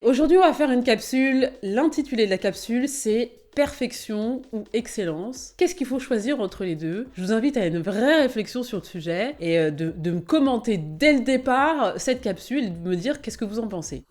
Aujourd'hui on va faire une capsule. L'intitulé de la capsule c'est perfection ou excellence. Qu'est-ce qu'il faut choisir entre les deux? Je vous invite à une vraie réflexion sur le sujet et de me commenter dès le départ cette capsule et de me dire qu'est-ce que vous en pensez.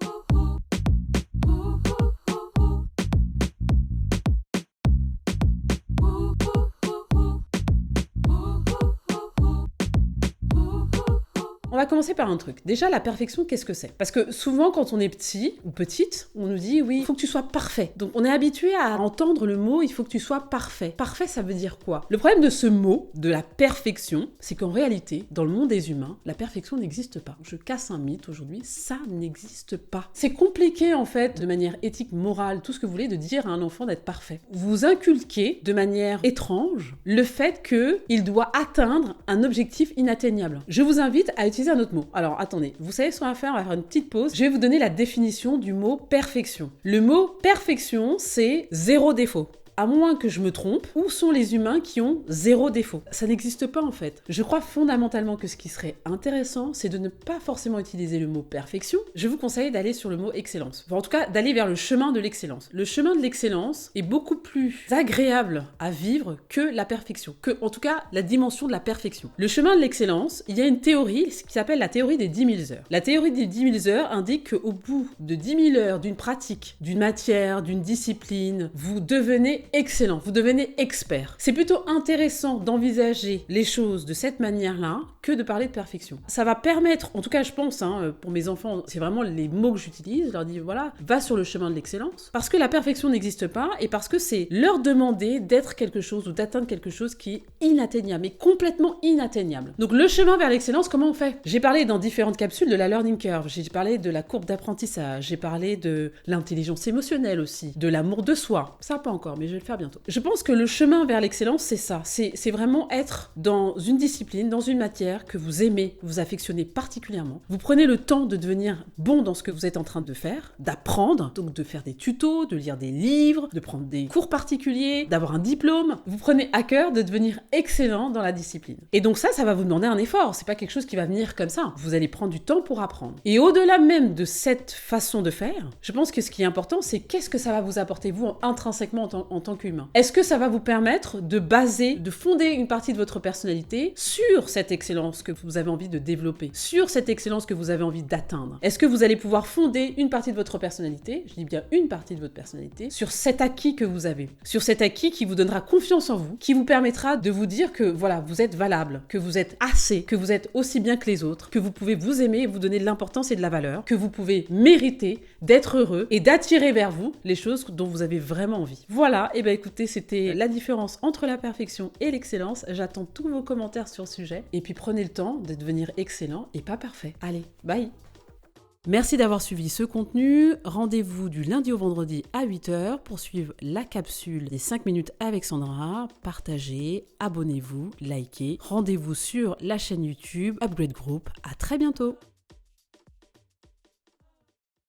On va commencer par un truc. Déjà, la perfection, qu'est-ce que c'est? Parce que souvent, quand on est petit ou petite, on nous dit, oui, il faut que tu sois parfait. Donc, on est habitué à entendre le mot, il faut que tu sois parfait. Parfait, ça veut dire quoi? Le problème de ce mot, de la perfection, c'est qu'en réalité, dans le monde des humains, la perfection n'existe pas. Je casse un mythe aujourd'hui, ça n'existe pas. C'est compliqué, en fait, de manière éthique, morale, tout ce que vous voulez, de dire à un enfant d'être parfait. Vous inculquez, de manière étrange, le fait qu'il doit atteindre un objectif inatteignable. Je vous invite à utiliser un autre mot. Alors attendez, vous savez ce qu'on va faire? On va faire une petite pause. Je vais vous donner la définition du mot perfection. Le mot perfection, c'est zéro défaut. À moins que je me trompe, où sont les humains qui ont zéro défaut? Ça n'existe pas en fait. Je crois fondamentalement que ce qui serait intéressant, c'est de ne pas forcément utiliser le mot perfection. Je vous conseille d'aller sur le mot excellence. Enfin, en tout cas, d'aller vers le chemin de l'excellence. Le chemin de l'excellence est beaucoup plus agréable à vivre que la perfection. En tout cas, la dimension de la perfection. Le chemin de l'excellence, il y a une théorie qui s'appelle la théorie des 10 000 heures. La théorie des 10 000 heures indique qu'au bout de 10 000 heures d'une pratique, d'une matière, d'une discipline, vous devenez excellent, vous devenez expert. C'est plutôt intéressant d'envisager les choses de cette manière-là que de parler de perfection. Ça va permettre, en tout cas je pense, pour mes enfants, c'est vraiment les mots que j'utilise, je leur dis voilà, va sur le chemin de l'excellence, parce que la perfection n'existe pas et parce que c'est leur demander d'être quelque chose ou d'atteindre quelque chose qui est inatteignable, mais complètement inatteignable. Donc le chemin vers l'excellence, comment on fait? J'ai parlé dans différentes capsules de la learning curve, j'ai parlé de la courbe d'apprentissage, j'ai parlé de l'intelligence émotionnelle aussi, de l'amour de soi, ça pas encore, mais je vais le faire bientôt. Je pense que le chemin vers l'excellence, c'est ça. C'est vraiment être dans une discipline, dans une matière que vous aimez, vous affectionnez particulièrement. Vous prenez le temps de devenir bon dans ce que vous êtes en train de faire, d'apprendre, donc de faire des tutos, de lire des livres, de prendre des cours particuliers, d'avoir un diplôme. Vous prenez à cœur de devenir excellent dans la discipline. Et donc ça va vous demander un effort. C'est pas quelque chose qui va venir comme ça. Vous allez prendre du temps pour apprendre. Et au-delà même de cette façon de faire, je pense que ce qui est important, c'est qu'est-ce que ça va vous apporter, vous, intrinsèquement en tant qu'humain. Est-ce que ça va vous permettre de fonder une partie de votre personnalité sur cette excellence que vous avez envie de développer, sur cette excellence que vous avez envie d'atteindre? Est-ce que vous allez pouvoir fonder une partie de votre personnalité, je dis bien une partie de votre personnalité, sur cet acquis que vous avez, sur cet acquis qui vous donnera confiance en vous, qui vous permettra de vous dire que voilà, vous êtes valable, que vous êtes assez, que vous êtes aussi bien que les autres, que vous pouvez vous aimer et vous donner de l'importance et de la valeur, que vous pouvez mériter d'être heureux et d'attirer vers vous les choses dont vous avez vraiment envie. Voilà, et écoutez, c'était la différence entre la perfection et l'excellence. J'attends tous vos commentaires sur le sujet. Et puis prenez le temps de devenir excellent et pas parfait. Allez, bye! Merci d'avoir suivi ce contenu. Rendez-vous du lundi au vendredi à 8h pour suivre la capsule des 5 minutes avec Sandra. Partagez, abonnez-vous, likez. Rendez-vous sur la chaîne YouTube Upgrade Group. À très bientôt!